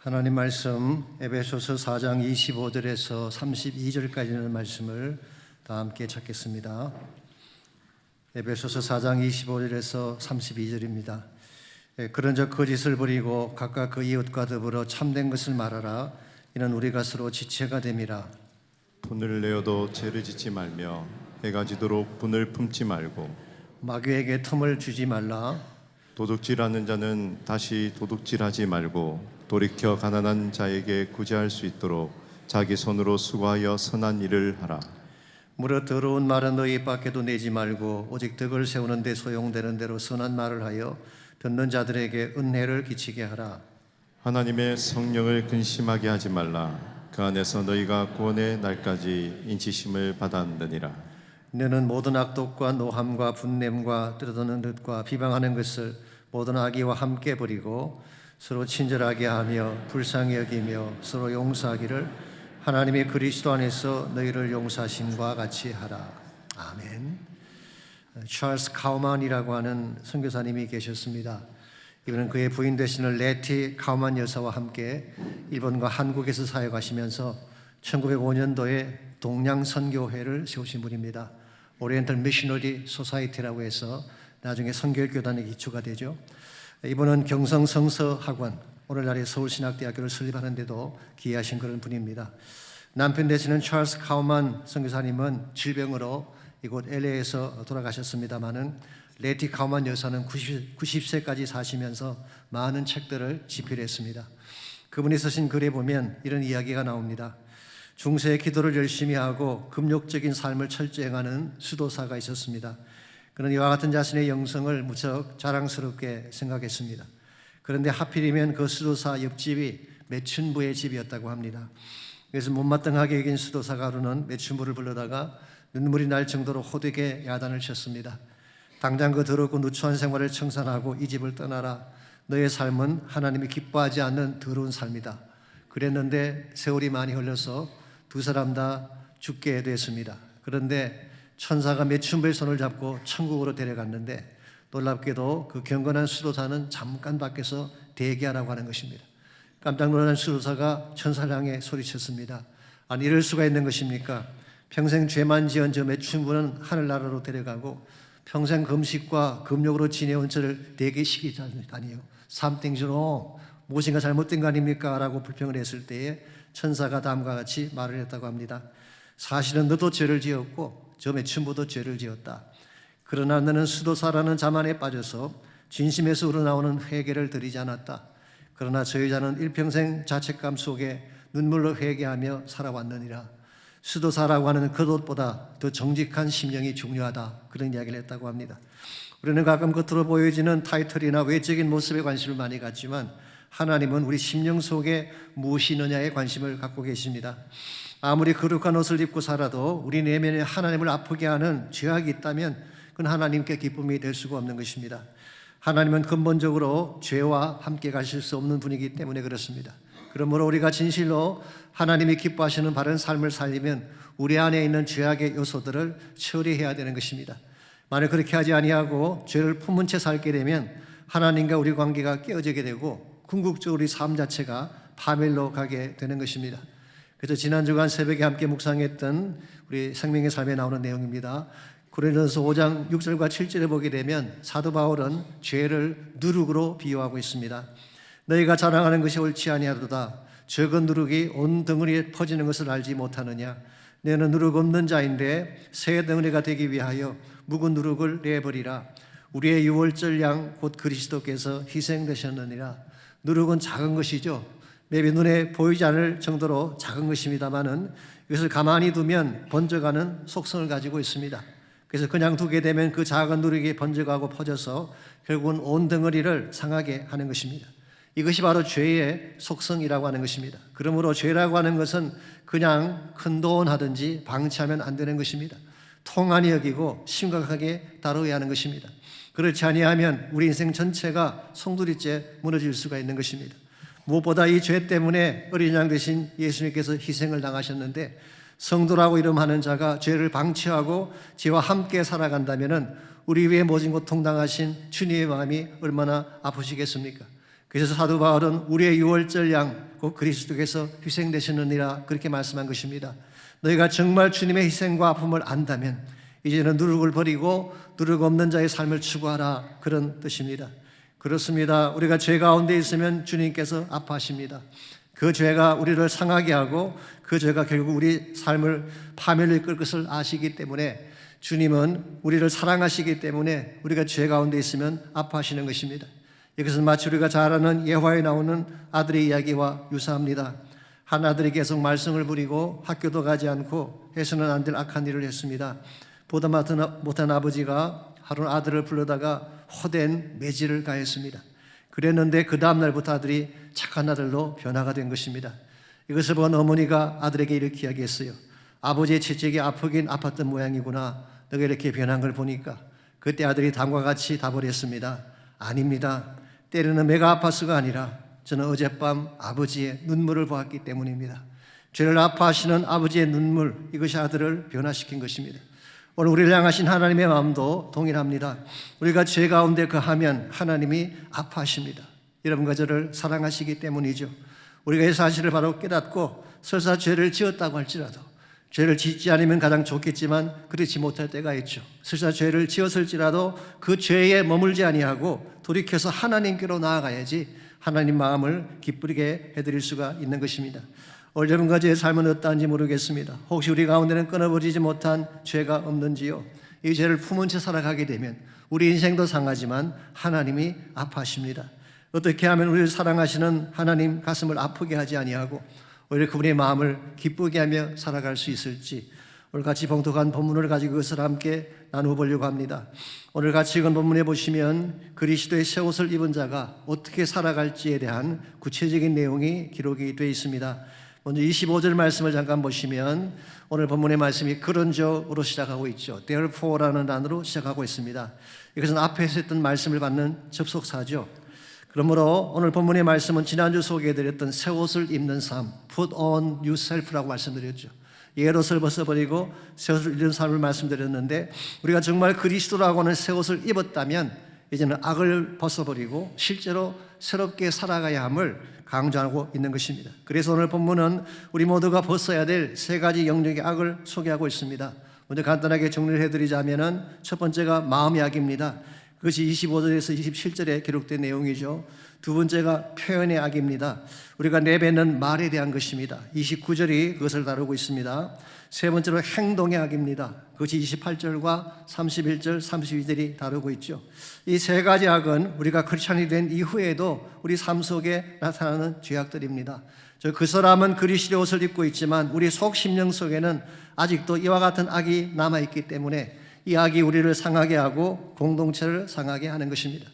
하나님 말씀 에베소서 4장 25절에서 32절까지 있는 말씀을 다 함께 찾겠습니다. 에베소서 4장 25절에서 32절입니다. 그런즉 거짓을 버리고 각각 그 이웃과 더불어 참된 것을 말하라. 이는 우리가 서로 지체가 됨이라. 분을 내어도 죄를 짓지 말며 해가 지도록 분을 품지 말고 마귀에게 틈을 주지 말라. 도둑질하는 자는 다시 도둑질하지 말고 돌이켜 가난한 자에게 구제할 수 있도록 자기 손으로 수고하여 선한 일을 하라. 무릇 더러운 말은 너희 입 밖에도 내지 말고 오직 덕을 세우는 데 소용되는 대로 선한 말을 하여 듣는 자들에게 은혜를 끼치게 하라. 하나님의 성령을 근심하게 하지 말라. 그 안에서 너희가 구원의 날까지 인치심을 받았느니라. 너는 모든 악독과 노함과 분냄과 떠드는 뜻과 비방하는 것을 모든 악의와 함께 버리고 서로 친절하게 하며 불쌍히 여기며 서로 용서하기를 하나님의 그리스도 안에서 너희를 용서하심과 같이 하라. 아멘. 찰스 카우만이라고 하는 선교사님이 계셨습니다. 이분은 그의 부인 되시는 레티 카우만 여사와 함께 일본과 한국에서 사역하시면서 1905년도에 동양선교회를 세우신 분입니다. 오리엔탈 미셔너리 소사이티라고 해서 나중에 선교교단의 기초가 되죠. 이분은 경성성서학원, 오늘날의 서울신학대학교를 설립하는데도 기여하신 그런 분입니다. 남편 되시는 찰스 카우만 선교사님은 질병으로 이곳 LA에서 돌아가셨습니다마는 레티 카우만 여사는 90세까지 사시면서 많은 책들을 집필했습니다. 그분이 쓰신 글에 보면 이런 이야기가 나옵니다. 중세의 기도를 열심히 하고 금욕적인 삶을 철저히 행하는 수도사가 있었습니다. 그는 이와 같은 자신의 영성을 무척 자랑스럽게 생각했습니다. 그런데 하필이면 그 수도사 옆집이 매춘부의 집이었다고 합니다. 그래서 못마땅하게 여긴 수도사가 하루는 매춘부를 불러다가 눈물이 날 정도로 호되게 야단을 쳤습니다. 당장 그 더럽고 누추한 생활을 청산하고 이 집을 떠나라. 너의 삶은 하나님이 기뻐하지 않는 더러운 삶이다. 그랬는데 세월이 많이 흘러서 두 사람 다 죽게 됐습니다. 그런데 천사가 매춘부의 손을 잡고 천국으로 데려갔는데 놀랍게도 그 경건한 수도사는 잠깐 밖에서 대기하라고 하는 것입니다. 깜짝 놀란 수도사가 천사를 향해 소리쳤습니다. 아니, 이럴 수가 있는 것입니까? 평생 죄만 지은 저 매춘부는 하늘나라로 데려가고 평생 금식과 금욕으로 지내온 저를 대기시키다니요. Something's wrong. 무엇인가 잘못된 거 아닙니까? 라고 불평을 했을 때에 천사가 다음과 같이 말을 했다고 합니다. 사실은 너도 죄를 지었고 저 매춘부도 죄를 지었다. 그러나 너는 수도사라는 자만에 빠져서 진심에서 우러나오는 회개를 드리지 않았다. 그러나 저 여자는 일평생 자책감 속에 눈물로 회개하며 살아왔느니라. 수도사라고 하는 겉옷보다 더 정직한 심령이 중요하다. 그런 이야기를 했다고 합니다. 우리는 가끔 겉으로 보여지는 타이틀이나 외적인 모습에 관심을 많이 갖지만 하나님은 우리 심령 속에 무엇이 있느냐에 관심을 갖고 계십니다. 아무리 거룩한 옷을 입고 살아도 우리 내면에 하나님을 아프게 하는 죄악이 있다면 그건 하나님께 기쁨이 될 수가 없는 것입니다. 하나님은 근본적으로 죄와 함께 가실 수 없는 분이기 때문에 그렇습니다. 그러므로 우리가 진실로 하나님이 기뻐하시는 바른 삶을 살리면 우리 안에 있는 죄악의 요소들을 처리해야 되는 것입니다. 만약 그렇게 하지 아니하고 죄를 품은 채 살게 되면 하나님과 우리 관계가 깨어지게 되고 궁극적으로 우리 삶 자체가 파멸로 가게 되는 것입니다. 그래서 지난 주간 새벽에 함께 묵상했던 우리 생명의 삶에 나오는 내용입니다. 고린도전서 5장 6절과 7절에 보게 되면 사도 바울은 죄를 누룩으로 비유하고 있습니다. 너희가 자랑하는 것이 옳지 아니하도다. 적은 누룩이 온 덩어리에 퍼지는 것을 알지 못하느냐. 너는 누룩 없는 자인데 새 덩어리가 되기 위하여 묵은 누룩을 내버리라. 우리의 유월절 양 곧 그리스도께서 희생되셨느니라. 누룩은 작은 것이죠. maybe 눈에 보이지 않을 정도로 작은 것입니다만은 이것을 가만히 두면 번져가는 속성을 가지고 있습니다. 그래서 그냥 두게 되면 그 작은 누룩이 번져가고 퍼져서 결국은 온 덩어리를 상하게 하는 것입니다. 이것이 바로 죄의 속성이라고 하는 것입니다. 그러므로 죄라고 하는 것은 그냥 큰도원하든지 방치하면 안 되는 것입니다. 통한히 여기고 심각하게 다루어야 하는 것입니다. 그렇지 아니하면 우리 인생 전체가 송두리째 무너질 수가 있는 것입니다. 무엇보다 이 죄 때문에 어린 양 되신 예수님께서 희생을 당하셨는데 성도라고 이름하는 자가 죄를 방치하고 죄와 함께 살아간다면 우리 위에 모진 고통 당하신 주님의 마음이 얼마나 아프시겠습니까? 그래서 사도 바울은 우리의 유월절 양 곧 그리스도께서 희생되셨느니라 그렇게 말씀한 것입니다. 너희가 정말 주님의 희생과 아픔을 안다면 이제는 누룩을 버리고 누룩 없는 자의 삶을 추구하라, 그런 뜻입니다. 그렇습니다. 우리가 죄 가운데 있으면 주님께서 아파하십니다. 그 죄가 우리를 상하게 하고 그 죄가 결국 우리 삶을 파멸로 이끌 것을 아시기 때문에 주님은 우리를 사랑하시기 때문에 우리가 죄 가운데 있으면 아파하시는 것입니다. 이것은 마치 우리가 잘 아는 예화에 나오는 아들의 이야기와 유사합니다. 한 아들이 계속 말썽을 부리고 학교도 가지 않고 해서는 안 될 악한 일을 했습니다. 보다 못한 아버지가 하루 아들을 불러다가 호된 매질을 가했습니다. 그랬는데 그 다음 날부터 아들이 착한 아들로 변화가 된 것입니다. 이것을 본 어머니가 아들에게 이렇게 이야기했어요. 아버지의 채찍이 아프긴 아팠던 모양이구나. 너가 이렇게 변한 걸 보니까. 그때 아들이 다음과 같이 답을 했습니다. 아닙니다. 때로는 매가 아파서가 아니라 저는 어젯밤 아버지의 눈물을 보았기 때문입니다. 죄를 아파하시는 아버지의 눈물, 이것이 아들을 변화시킨 것입니다. 오늘 우리를 향하신 하나님의 마음도 동일합니다. 우리가 죄 가운데 거하면 하나님이 아파하십니다. 여러분과 저를 사랑하시기 때문이죠. 우리가 이 사실을 바로 깨닫고 설사 죄를 지었다고 할지라도, 죄를 짓지 않으면 가장 좋겠지만 그렇지 못할 때가 있죠. 설사 죄를 지었을지라도 그 죄에 머물지 아니하고 돌이켜서 하나님께로 나아가야지 하나님 마음을 기쁘게 해드릴 수가 있는 것입니다. 오늘 여러분과 저의 삶은 어떠한지 모르겠습니다. 혹시 우리 가운데는 끊어버리지 못한 죄가 없는지요? 이 죄를 품은 채 살아가게 되면 우리 인생도 상하지만 하나님이 아파하십니다. 어떻게 하면 우리를 사랑하시는 하나님 가슴을 아프게 하지 아니하고 오히려 그분의 마음을 기쁘게 하며 살아갈 수 있을지, 오늘 같이 봉독한 본문을 가지고 그것을 함께 나누어 보려고 합니다. 오늘 같이 읽은 본문에 보시면 그리스도의 새 옷을 입은 자가 어떻게 살아갈지에 대한 구체적인 내용이 기록이 되어 있습니다. 먼저 25절 말씀을 잠깐 보시면 오늘 본문의 말씀이 그런저로 시작하고 있죠. Therefore라는 단어로 시작하고 있습니다. 이것은 앞에서 했던 말씀을 받는 접속사죠. 그러므로 오늘 본문의 말씀은 지난주 소개해드렸던 새 옷을 입는 삶, Put on yourself라고 말씀드렸죠. 옛 옷을 벗어버리고 새 옷을 입는 삶을 말씀드렸는데, 우리가 정말 그리스도라고 하는 새 옷을 입었다면 이제는 악을 벗어버리고 실제로 새롭게 살아가야 함을 강조하고 있는 것입니다. 그래서 오늘 본문은 우리 모두가 벗어야 될 세 가지 영역의 악을 소개하고 있습니다. 먼저 간단하게 정리를 해드리자면 첫 번째가 마음의 악입니다. 그것이 25절에서 27절에 기록된 내용이죠. 두 번째가 표현의 악입니다. 우리가 내뱉는 말에 대한 것입니다. 29절이 그것을 다루고 있습니다. 세 번째로 행동의 악입니다. 그것이 28절과 31절, 32절이 다루고 있죠. 이 세 가지 악은 우리가 크리스찬이 된 이후에도 우리 삶 속에 나타나는 죄악들입니다. 그 사람은 그리스도의 옷을 입고 있지만 우리 속 심령 속에는 아직도 이와 같은 악이 남아있기 때문에 이 악이 우리를 상하게 하고 공동체를 상하게 하는 것입니다.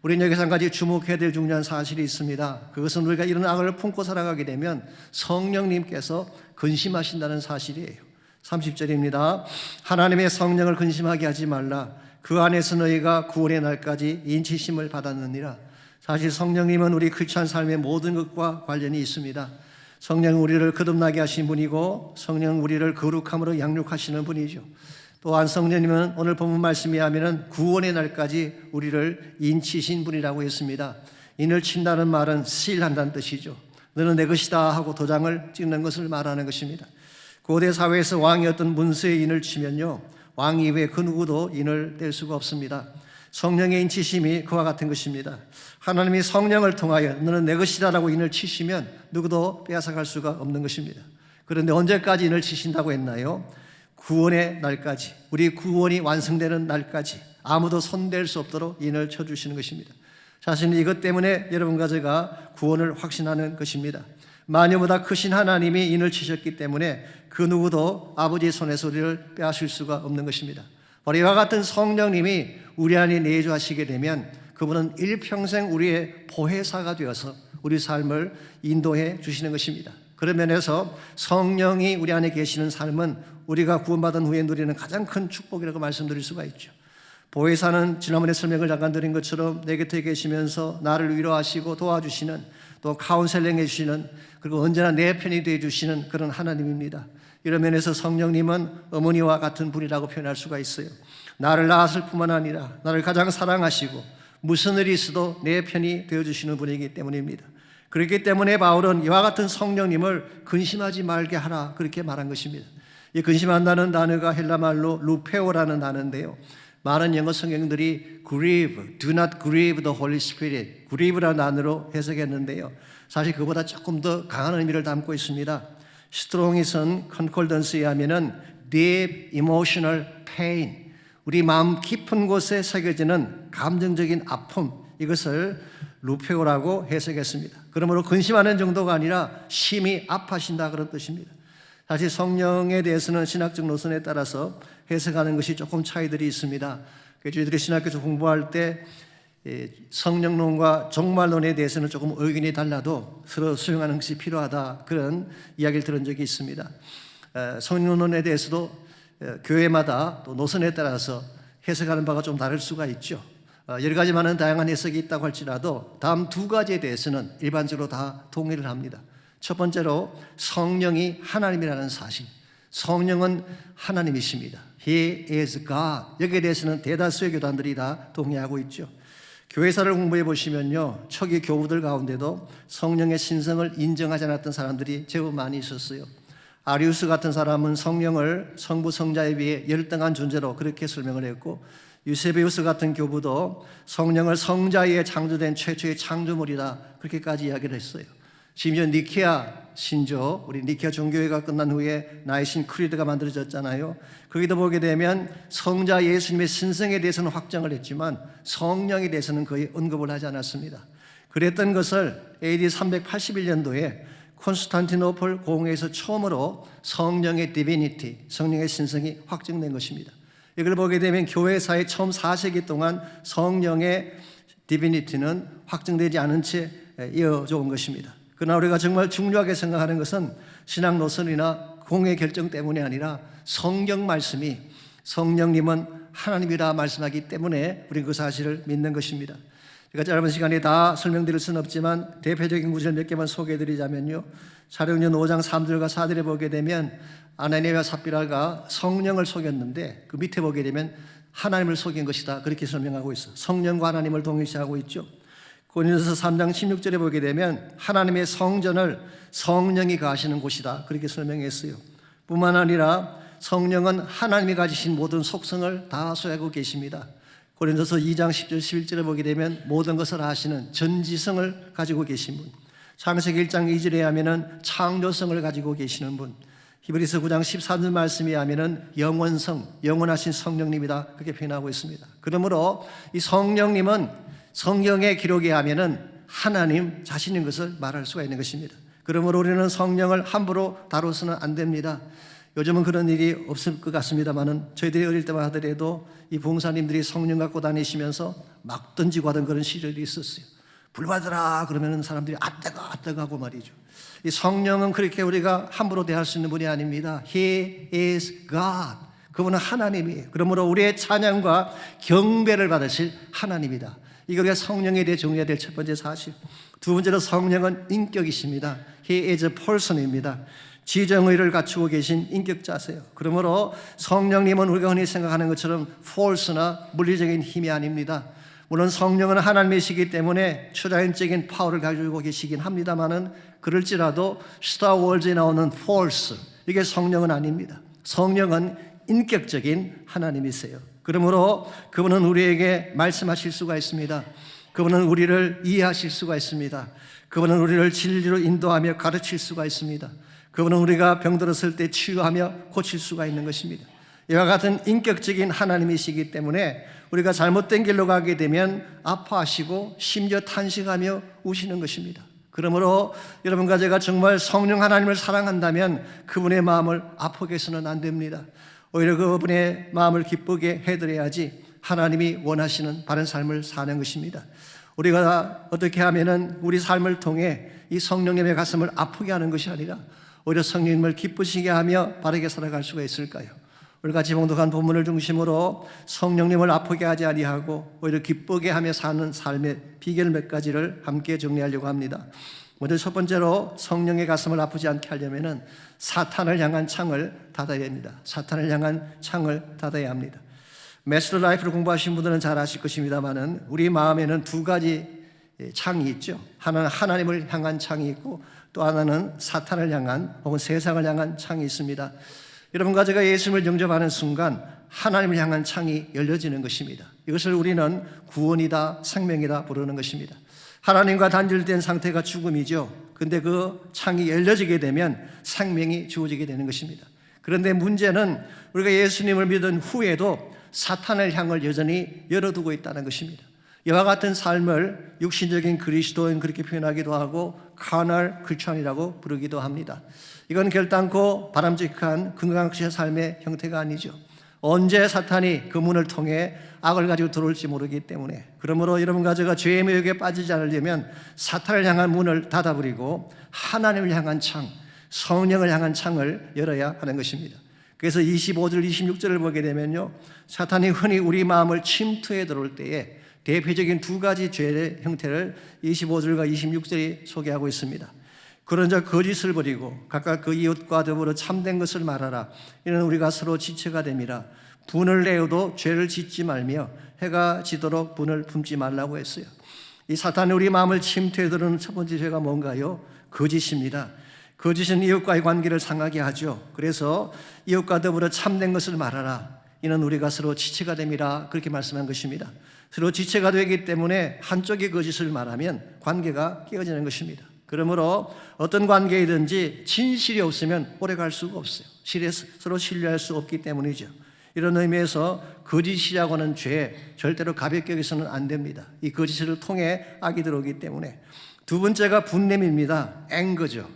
우리는 여기서 한 가지 주목해야 될 중요한 사실이 있습니다. 그것은 우리가 이런 악을 품고 살아가게 되면 성령님께서 근심하신다는 사실이에요. 30절입니다. 하나님의 성령을 근심하게 하지 말라. 그 안에서 너희가 구원의 날까지 인치심을 받았느니라. 사실 성령님은 우리 크리스찬 삶의 모든 것과 관련이 있습니다. 성령은 우리를 거듭나게 하신 분이고 성령은 우리를 거룩함으로 양육하시는 분이죠. 또한 성령님은 오늘 본문 말씀에 하면은 구원의 날까지 우리를 인치신 분이라고 했습니다. 인을 친다는 말은 시일한다는 뜻이죠. 너는 내 것이다 하고 도장을 찍는 것을 말하는 것입니다. 고대 사회에서 왕이 어떤 문서에 인을 치면요, 왕 이외에 그 누구도 인을 뗄 수가 없습니다. 성령의 인치심이 그와 같은 것입니다. 하나님이 성령을 통하여 너는 내 것이다 라고 인을 치시면 누구도 빼앗아갈 수가 없는 것입니다. 그런데 언제까지 인을 치신다고 했나요? 구원의 날까지, 우리 구원이 완성되는 날까지 아무도 손댈 수 없도록 인을 쳐주시는 것입니다. 사실은 이것 때문에 여러분과 제가 구원을 확신하는 것입니다. 마녀보다 크신 하나님이 인을 치셨기 때문에 그 누구도 아버지의 손에서 우리를 빼앗을 수가 없는 것입니다. 바로 이와 같은 성령님이 우리 안에 내주하시게 되면 그분은 일평생 우리의 보혜사가 되어서 우리 삶을 인도해 주시는 것입니다. 그런 면에서 성령이 우리 안에 계시는 삶은 우리가 구원받은 후에 누리는 가장 큰 축복이라고 말씀드릴 수가 있죠. 보혜사는 지난번에 설명을 잠깐 드린 것처럼 내 곁에 계시면서 나를 위로하시고 도와주시는, 또 카운셀링 해주시는, 그리고 언제나 내 편이 되어주시는 그런 하나님입니다. 이런 면에서 성령님은 어머니와 같은 분이라고 표현할 수가 있어요. 나를 낳았을 뿐만 아니라 나를 가장 사랑하시고 무슨 일이 있어도 내 편이 되어주시는 분이기 때문입니다. 그렇기 때문에 바울은 이와 같은 성령님을 근심하지 말게 하라 그렇게 말한 것입니다. 이 근심한다는 단어가 헬라말로 루페오라는 단어인데요. 많은 영어 성경들이 grieve, do not grieve the Holy Spirit, grieve라는 단어로 해석했는데요. 사실 그보다 조금 더 강한 의미를 담고 있습니다. 스트롱이선 컨콜던스에 하면은 deep emotional pain, 우리 마음 깊은 곳에 새겨지는 감정적인 아픔, 이것을 루페오라고 해석했습니다. 그러므로 근심하는 정도가 아니라 심히 아파하신다 그런 뜻입니다. 사실 성령에 대해서는 신학적 노선에 따라서 해석하는 것이 조금 차이들이 있습니다. 저희들이 신학교에서 공부할 때 성령론과 종말론에 대해서는 조금 의견이 달라도 서로 수용하는 것이 필요하다 그런 이야기를 들은 적이 있습니다. 성령론에 대해서도 교회마다 또 노선에 따라서 해석하는 바가 좀 다를 수가 있죠. 여러 가지 많은 다양한 해석이 있다고 할지라도 다음 두 가지에 대해서는 일반적으로 다 동의를 합니다. 첫 번째로 성령이 하나님이라는 사실, 성령은 하나님이십니다. He is God. 여기에 대해서는 대다수의 교단들이 다 동의하고 있죠. 교회사를 공부해 보시면요, 초기 교우들 가운데도 성령의 신성을 인정하지 않았던 사람들이 제법 많이 있었어요. 아리우스 같은 사람은 성령을 성부 성자에 비해 열등한 존재로 그렇게 설명을 했고, 유세비우스 같은 교부도 성령을 성자에 창조된 최초의 창조물이다 그렇게까지 이야기를 했어요. 심지어 니케아 신조, 우리 니케아 종교회가 끝난 후에 나이신 크리드가 만들어졌잖아요. 거기도 보게 되면 성자 예수님의 신성에 대해서는 확정을 했지만 성령에 대해서는 거의 언급을 하지 않았습니다. 그랬던 것을 AD 381년도에 콘스탄티노플 공회에서 처음으로 성령의 디비니티, 성령의 신성이 확정된 것입니다. 이걸 보게 되면 교회사의 처음 4세기 동안 성령의 디비니티는 확정되지 않은 채 이어져 온 것입니다. 그러나 우리가 정말 중요하게 생각하는 것은 신앙 노선이나 공의 결정 때문이 아니라 성경 말씀이 성령님은 하나님이라 말씀하기 때문에 우리는 그 사실을 믿는 것입니다. 제가 짧은 시간에 다 설명드릴 수는 없지만 대표적인 구절 몇 개만 소개해드리자면요, 사도행전 5장 3절과 4절에 보게 되면 아나니아와 삽비라가 성령을 속였는데 그 밑에 보게 되면 하나님을 속인 것이다 그렇게 설명하고 있어요. 성령과 하나님을 동일시하고 있죠. 고린도서 3장 16절에 보게 되면 하나님의 성전을 성령이 거하시는 곳이다 그렇게 설명했어요. 뿐만 아니라 성령은 하나님이 가지신 모든 속성을 다 소유하고 계십니다. 고린도서 2장 10절 11절에 보게 되면 모든 것을 아시는 전지성을 가지고 계신 분, 창세기 1장 2절에 하면은 창조성을 가지고 계시는 분, 히브리서 9장 14절 말씀에 하면은 영원성, 영원하신 성령님이다 그렇게 표현하고 있습니다. 그러므로 이 성령님은 성경의 기록에 하면은 하나님 자신인 것을 말할 수가 있는 것입니다. 그러므로 우리는 성령을 함부로 다뤄서는 안 됩니다. 요즘은 그런 일이 없을 것 같습니다만은 저희들이 어릴 때만 하더라도 이 봉사님들이 성령 갖고 다니시면서 막 던지고 하던 그런 시절이 있었어요. 불 받으라 그러면은 사람들이 뜨거 하고 말이죠. 이 성령은 그렇게 우리가 함부로 대할 수 있는 분이 아닙니다. He is God. 그분은 하나님이에요. 그러므로 우리의 찬양과 경배를 받으실 하나님이다. 이게 우리가 성령에 대해 정리해야 될 첫 번째 사실. 두 번째로 성령은 인격이십니다. He is a person입니다. 지정의를 갖추고 계신 인격자세요. 그러므로 성령님은 우리가 흔히 생각하는 것처럼 force나 물리적인 힘이 아닙니다. 물론 성령은 하나님이시기 때문에 초자연적인 파워를 가지고 계시긴 합니다만은 그럴지라도 스타워즈에 나오는 force, 이게 성령은 아닙니다. 성령은 인격적인 하나님이세요. 그러므로 그분은 우리에게 말씀하실 수가 있습니다. 그분은 우리를 이해하실 수가 있습니다. 그분은 우리를 진리로 인도하며 가르칠 수가 있습니다. 그분은 우리가 병들었을 때 치유하며 고칠 수가 있는 것입니다. 이와 같은 인격적인 하나님이시기 때문에 우리가 잘못된 길로 가게 되면 아파하시고 심지어 탄식하며 우시는 것입니다. 그러므로 여러분과 제가 정말 성령 하나님을 사랑한다면 그분의 마음을 아프게 해서는 안 됩니다. 오히려 그분의 마음을 기쁘게 해드려야지 하나님이 원하시는 바른 삶을 사는 것입니다. 우리가 어떻게 하면은 우리 삶을 통해 이 성령님의 가슴을 아프게 하는 것이 아니라 오히려 성령님을 기쁘시게 하며 바르게 살아갈 수가 있을까요? 오늘 같이 봉독한 본문을 중심으로 성령님을 아프게 하지 아니하고 오히려 기쁘게 하며 사는 삶의 비결 몇 가지를 함께 정리하려고 합니다. 먼저 첫 번째로 성령의 가슴을 아프지 않게 하려면은 사탄을 향한 창을 닫아야 됩니다. 사탄을 향한 창을 닫아야 합니다. 메스터 라이프를 공부하신 분들은 잘 아실 것입니다만은 우리 마음에는 두 가지 창이 있죠. 하나는 하나님을 향한 창이 있고 또 하나는 사탄을 향한 혹은 세상을 향한 창이 있습니다. 여러분과 제가 예수님을 영접하는 순간 하나님을 향한 창이 열려지는 것입니다. 이것을 우리는 구원이다, 생명이다 부르는 것입니다. 하나님과 단절된 상태가 죽음이죠. 근데 그 창이 열려지게 되면 생명이 주어지게 되는 것입니다. 그런데 문제는 우리가 예수님을 믿은 후에도 사탄을 향을 여전히 열어두고 있다는 것입니다. 이와 같은 삶을 육신적인 그리스도인 그렇게 표현하기도 하고 카널 크리스천이라고 부르기도 합니다. 이건 결단코 바람직한 건강한 삶의 형태가 아니죠. 언제 사탄이 그 문을 통해 악을 가지고 들어올지 모르기 때문에, 그러므로 여러분과 제가 죄의 매혹에 빠지지 않으려면 사탄을 향한 문을 닫아버리고 하나님을 향한 창, 성령을 향한 창을 열어야 하는 것입니다. 그래서 25절, 26절을 보게 되면요, 사탄이 흔히 우리 마음을 침투해 들어올 때에 대표적인 두 가지 죄의 형태를 25절과 26절이 소개하고 있습니다. 그런 자 거짓을 버리고 각각 그 이웃과 더불어 참된 것을 말하라. 이는 우리가 서로 지체가 됨이라. 분을 내어도 죄를 짓지 말며 해가 지도록 분을 품지 말라고 했어요. 이 사탄이 우리 마음을 침투해 들어오는 첫 번째 죄가 뭔가요? 거짓입니다. 거짓은 이웃과의 관계를 상하게 하죠. 그래서 이웃과 더불어 참된 것을 말하라. 이는 우리가 서로 지체가 됨이라 그렇게 말씀한 것입니다. 서로 지체가 되기 때문에 한쪽이 거짓을 말하면 관계가 깨어지는 것입니다. 그러므로 어떤 관계이든지 진실이 없으면 오래갈 수가 없어요. 서로 신뢰할 수 없기 때문이죠. 이런 의미에서 거짓이라고 하는 죄 절대로 가볍게 여기서는 안 됩니다. 이 거짓을 통해 악이 들어오기 때문에. 두 번째가 분냄입니다. 앵거죠.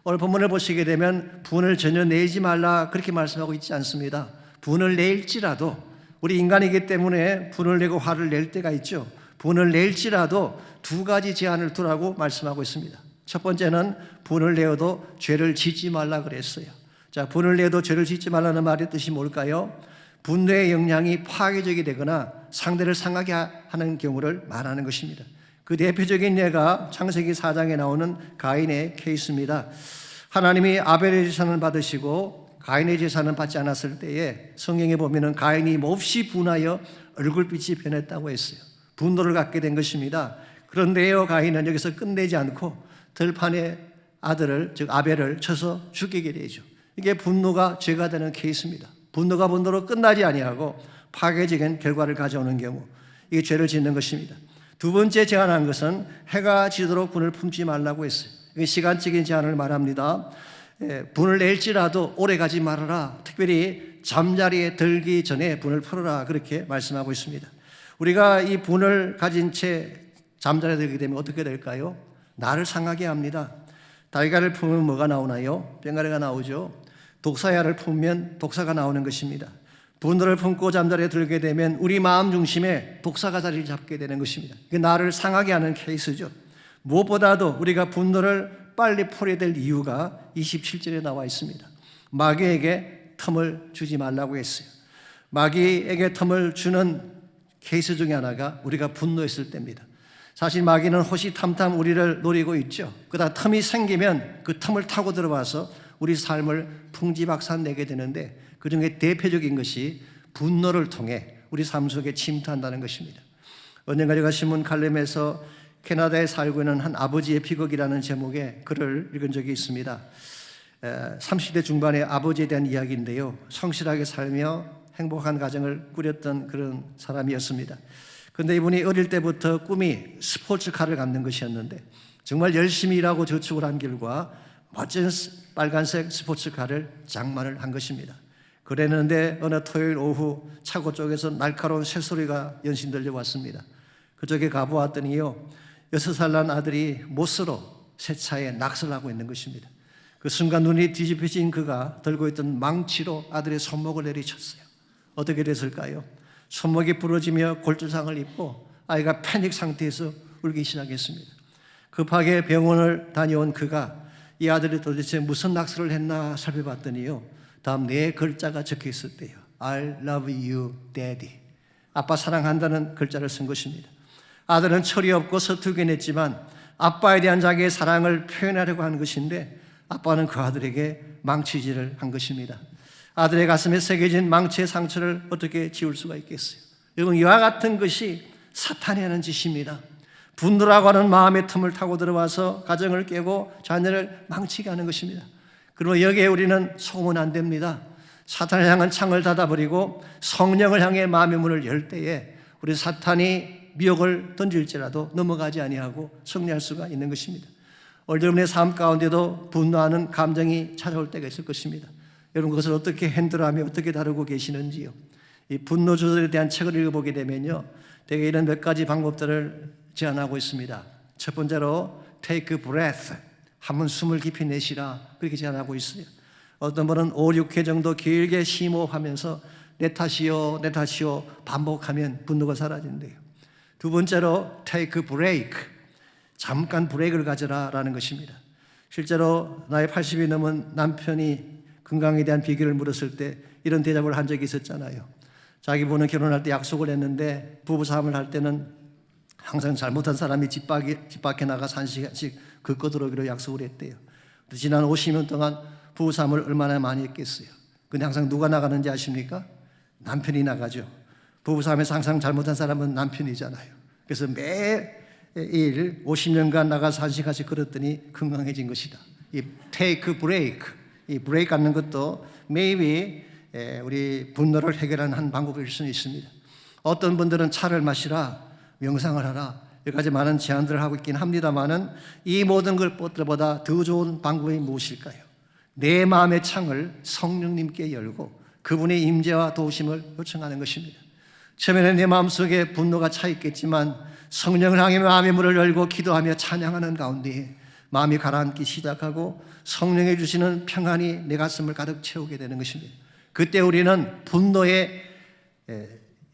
오늘 본문을 보시게 되면 분을 전혀 내지 말라 그렇게 말씀하고 있지 않습니다. 분을 낼지라도, 우리 인간이기 때문에 분을 내고 화를 낼 때가 있죠. 분을 낼지라도 두 가지 제한을 두라고 말씀하고 있습니다. 첫 번째는 분을 내어도 죄를 짓지 말라 그랬어요. 자, 분을 내어도 죄를 짓지 말라는 말의 뜻이 뭘까요? 분노의 영향이 파괴적이 되거나 상대를 상하게 하는 경우를 말하는 것입니다. 그 대표적인 예가 창세기 4장에 나오는 가인의 케이스입니다. 하나님이 아벨의 제사는 받으시고 가인의 제사는 받지 않았을 때에 성경에 보면은 가인이 몹시 분하여 얼굴빛이 변했다고 했어요. 분노를 갖게 된 것입니다. 그런데요, 가인은 여기서 끝내지 않고 들판의 아들을, 즉 아벨을 쳐서 죽이게 되죠. 이게 분노가 죄가 되는 케이스입니다. 분노가 분노로 끝나지 아니하고 파괴적인 결과를 가져오는 경우, 이게 죄를 짓는 것입니다. 두 번째 제한한 것은 해가 지도록 분을 품지 말라고 했어요. 이게 시간적인 제한을 말합니다. 분을 낼지라도 오래 가지 말아라. 특별히 잠자리에 들기 전에 분을 풀어라. 그렇게 말씀하고 있습니다. 우리가 이 분을 가진 채 잠자리에 들게 되면 어떻게 될까요? 나를 상하게 합니다. 달걀을 품으면 뭐가 나오나요? 병아리가 나오죠. 독사야를 품으면 독사가 나오는 것입니다. 분노를 품고 잠자리에 들게 되면 우리 마음 중심에 독사가 자리를 잡게 되는 것입니다. 이게 나를 상하게 하는 케이스죠. 무엇보다도 우리가 분노를 빨리 풀어야 될 이유가 27절에 나와 있습니다. 마귀에게 틈을 주지 말라고 했어요. 마귀에게 틈을 주는 케이스 중에 하나가 우리가 분노했을 때입니다. 사실 마귀는 호시탐탐 우리를 노리고 있죠. 그러다 틈이 생기면 그 틈을 타고 들어와서 우리 삶을 풍지박산 내게 되는데, 그 중에 대표적인 것이 분노를 통해 우리 삶 속에 침투한다는 것입니다. 언젠가 제가 신문 칼럼에서 캐나다에 살고 있는 한 아버지의 비극이라는 제목의 글을 읽은 적이 있습니다. 30대 중반의 아버지에 대한 이야기인데요, 성실하게 살며 행복한 가정을 꾸렸던 그런 사람이었습니다. 그런데 이분이 어릴 때부터 꿈이 스포츠카를 갖는 것이었는데, 정말 열심히 일하고 저축을 한 결과 멋진 빨간색 스포츠카를 장만을 한 것입니다. 그랬는데 어느 토요일 오후 차고 쪽에서 날카로운 새소리가 연신 들려왔습니다. 그쪽에 가보았더니요, 6살 난 아들이 못으로 새 차에 낙서하고 있는 것입니다. 그 순간 눈이 뒤집혀진 그가 들고 있던 망치로 아들의 손목을 내리쳤어요. 어떻게 됐을까요? 손목이 부러지며 골절상을 입고 아이가 패닉 상태에서 울기 시작했습니다. 급하게 병원을 다녀온 그가 이 아들이 도대체 무슨 낙서를 했나 살펴봤더니요, 다음 네 글자가 적혀 있을 때요, I love you, daddy. 아빠 사랑한다는 글자를 쓴 것입니다. 아들은 철이 없고 서투긴 했지만 아빠에 대한 자기의 사랑을 표현하려고 하는 것인데, 아빠는 그 아들에게 망치질을 한 것입니다. 아들의 가슴에 새겨진 망치의 상처를 어떻게 지울 수가 있겠어요? 여러분, 이와 같은 것이 사탄이 하는 짓입니다. 분노라고 하는 마음의 틈을 타고 들어와서 가정을 깨고 자녀를 망치게 하는 것입니다. 그리고 여기에 우리는 속으면 안 됩니다. 사탄을 향한 창을 닫아버리고 성령을 향해 마음의 문을 열 때에 우리 사탄이 미혹을 던질지라도 넘어가지 아니하고 승리할 수가 있는 것입니다. 오늘 여러분의 삶 가운데도 분노하는 감정이 찾아올 때가 있을 것입니다. 여러분 그것을 어떻게 핸들하며 어떻게 다루고 계시는지요. 이 분노 조절에 대한 책을 읽어보게 되면요, 대개 이런 몇 가지 방법들을 제안하고 있습니다. 첫 번째로 take a breath, 한번 숨을 깊이 내쉬라, 그렇게 제안하고 있어요. 어떤 분은 5, 6회 정도 길게 심호흡하면서 내 탓이요 내 탓이요 반복하면 분노가 사라진대요. 두 번째로 take a break, 잠깐 브레이크를 가져라라는 것입니다. 실제로 나이 80이 넘은 남편이 건강에 대한 비결을 물었을 때 이런 대답을 한 적이 있었잖아요. 자기 부부는 결혼할 때 약속을 했는데 부부싸움을 할 때는 항상 잘못한 사람이 집 밖에 나가서 1시간씩 걷고 들어오기로 약속을 했대요. 지난 50년 동안 부부싸움을 얼마나 많이 했겠어요. 근데 항상 누가 나가는지 아십니까? 남편이 나가죠. 부부싸움에서 항상 잘못한 사람은 남편이잖아요. 그래서 매일 50년간 나가서 1시간씩 걸었더니 건강해진 것이다. 이 take a break, 이 브레이크 갖는 것도 maybe 우리 분노를 해결하는 한 방법일 수는 있습니다. 어떤 분들은 차를 마시라, 명상을 하라, 여러 가지 많은 제안들을 하고 있긴 합니다만은 이 모든 것보다 더 좋은 방법이 무엇일까요? 내 마음의 창을 성령님께 열고 그분의 임재와 도우심을 요청하는 것입니다. 처음에는 내 마음속에 분노가 차 있겠지만 성령을 향해 마음의 문을 열고 기도하며 찬양하는 가운데 마음이 가라앉기 시작하고 성령이 주시는 평안이 내 가슴을 가득 채우게 되는 것입니다. 그때 우리는 분노의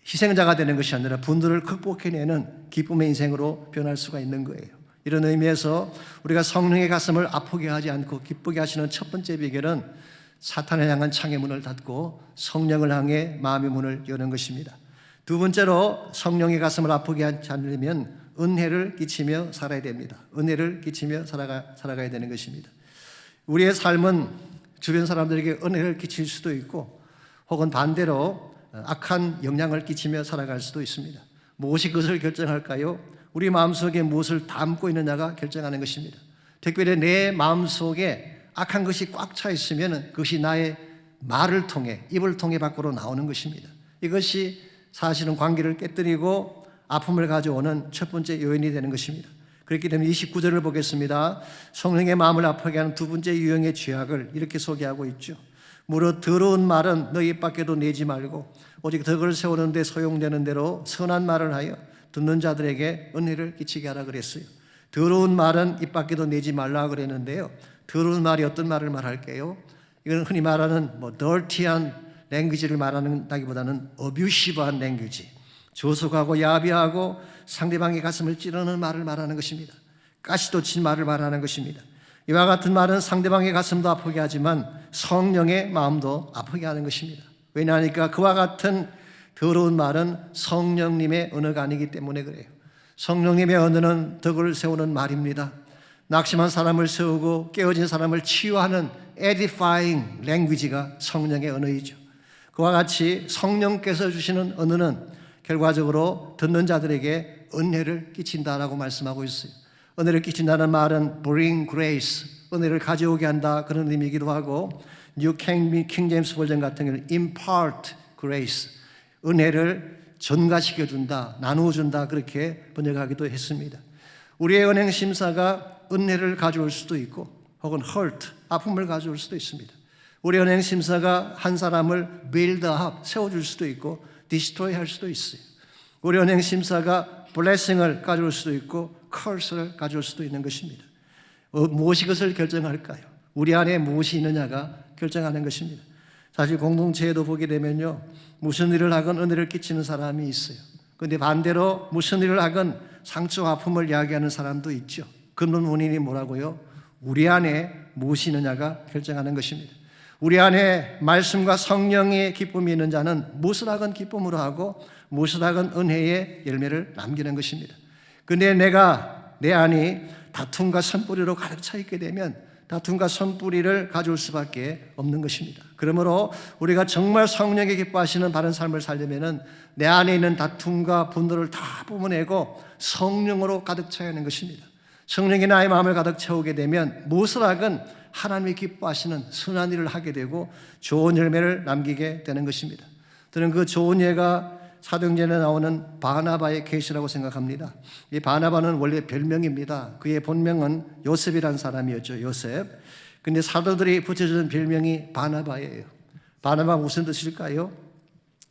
희생자가 되는 것이 아니라 분노를 극복해내는 기쁨의 인생으로 변할 수가 있는 거예요. 이런 의미에서 우리가 성령의 가슴을 아프게 하지 않고 기쁘게 하시는 첫 번째 비결은 사탄을 향한 창의 문을 닫고 성령을 향해 마음의 문을 여는 것입니다. 두 번째로 성령의 가슴을 아프게 하지 않으려면 은혜를 끼치며 살아야 됩니다. 은혜를 끼치며 살아가야 되는 것입니다. 우리의 삶은 주변 사람들에게 은혜를 끼칠 수도 있고 혹은 반대로 악한 영향을 끼치며 살아갈 수도 있습니다. 무엇이 그것을 결정할까요? 우리 마음속에 무엇을 담고 있느냐가 결정하는 것입니다. 특별히 내 마음속에 악한 것이 꽉 차 있으면 그것이 나의 말을 통해, 입을 통해 밖으로 나오는 것입니다. 이것이 사실은 관계를 깨뜨리고 아픔을 가져오는 첫 번째 요인이 되는 것입니다. 그렇기 때문에 29절을 보겠습니다. 성령의 마음을 아프게 하는 두 번째 유형의 죄악을 이렇게 소개하고 있죠. 무릇 더러운 말은 너희 입 밖에도 내지 말고 오직 덕을 세우는 데 소용되는 대로 선한 말을 하여 듣는 자들에게 은혜를 끼치게 하라 그랬어요. 더러운 말은 입 밖에도 내지 말라 그랬는데요. 더러운 말이 어떤 말을 말할게요? 이건 흔히 말하는 dirty한 랭귀지를 말하는다기보다는 abusive한 랭귀지, 조속하고 야비하고 상대방의 가슴을 찌르는 말을 말하는 것입니다. 가시돋친 말을 말하는 것입니다. 이와 같은 말은 상대방의 가슴도 아프게 하지만 성령의 마음도 아프게 하는 것입니다. 왜냐하니까 그와 같은 더러운 말은 성령님의 언어가 아니기 때문에 그래요. 성령님의 언어는 덕을 세우는 말입니다. 낙심한 사람을 세우고 깨어진 사람을 치유하는 edifying language가 성령의 언어이죠. 그와 같이 성령께서 주시는 언어는 결과적으로 듣는 자들에게 은혜를 끼친다라고 말씀하고 있어요. 은혜를 끼친다는 말은 bring grace, 은혜를 가져오게 한다, 그런 의미이기도 하고, New King James 버전 같은 경우는 impart grace, 은혜를 전가시켜준다, 나누어준다, 그렇게 번역하기도 했습니다. 우리의 은행 심사가 은혜를 가져올 수도 있고 혹은 hurt, 아픔을 가져올 수도 있습니다. 우리의 은행 심사가 한 사람을 build up, 세워줄 수도 있고 destroy 할 수도 있어요. 우리의 은행 심사가 blessing을 가져올 수도 있고 curse를 가져올 수도 있는 것입니다. 무엇이 그것을 결정할까요? 우리 안에 무엇이 있느냐가 결정하는 것입니다. 사실 공동체에도 보게 되면요, 무슨 일을 하건 은혜를 끼치는 사람이 있어요. 그런데 반대로 무슨 일을 하건 상처와 아픔을 이야기하는 사람도 있죠. 그 원인이 뭐라고요? 우리 안에 무엇이 있느냐가 결정하는 것입니다. 우리 안에 말씀과 성령의 기쁨이 있는 자는 무엇을 하건 기쁨으로 하고 무엇을 하건 은혜의 열매를 남기는 것입니다. 그런데 내 안이 다툼과 선뿌리로 가득 차 있게 되면 다툼과 선뿌리를 가져올 수밖에 없는 것입니다. 그러므로 우리가 정말 성령이 기뻐하시는 바른 삶을 살려면은 내 안에 있는 다툼과 분노를 다 뿜어내고 성령으로 가득 차야 하는 것입니다. 성령이 나의 마음을 가득 채우게 되면 무엇을 하건 하나님이 기뻐하시는 선한 일을 하게 되고 좋은 열매를 남기게 되는 것입니다. 저는 그 좋은 예가 사도행전에 나오는 바나바의 케이스라고 생각합니다. 이 바나바는 원래 별명입니다. 그의 본명은 요셉이라는 사람이었죠. 요셉. 근데 사도들이 붙여준 별명이 바나바예요. 바나바가 무슨 뜻일까요?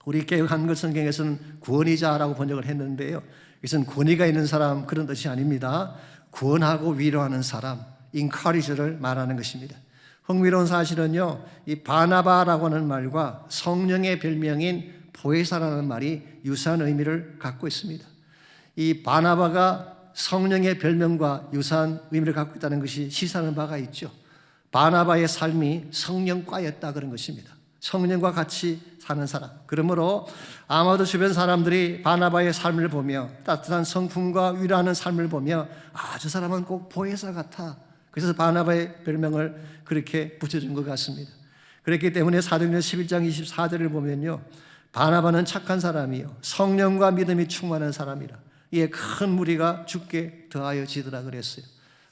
우리 개역 한글 성경에서는 구원이자라고 번역을 했는데요. 이것은 권위가 있는 사람 그런 뜻이 아닙니다. 구원하고 위로하는 사람, encourage를 말하는 것입니다. 흥미로운 사실은요, 이 바나바라고 하는 말과 성령의 별명인 보혜사라는 말이 유사한 의미를 갖고 있습니다. 이 바나바가 성령의 별명과 유사한 의미를 갖고 있다는 것이 시사하는 바가 있죠. 바나바의 삶이 성령과였다 그런 것입니다. 성령과 같이 사는 사람. 그러므로 아마도 주변 사람들이 바나바의 삶을 보며 따뜻한 성품과 위로하는 삶을 보며 저 사람은 꼭 보혜사 같아. 그래서 바나바의 별명을 그렇게 붙여준 것 같습니다. 그렇기 때문에 사도행전 11장 24절을 보면요, 바나바는 착한 사람이요 성령과 믿음이 충만한 사람이라 이에 큰 무리가 죽게 더하여지더라 그랬어요.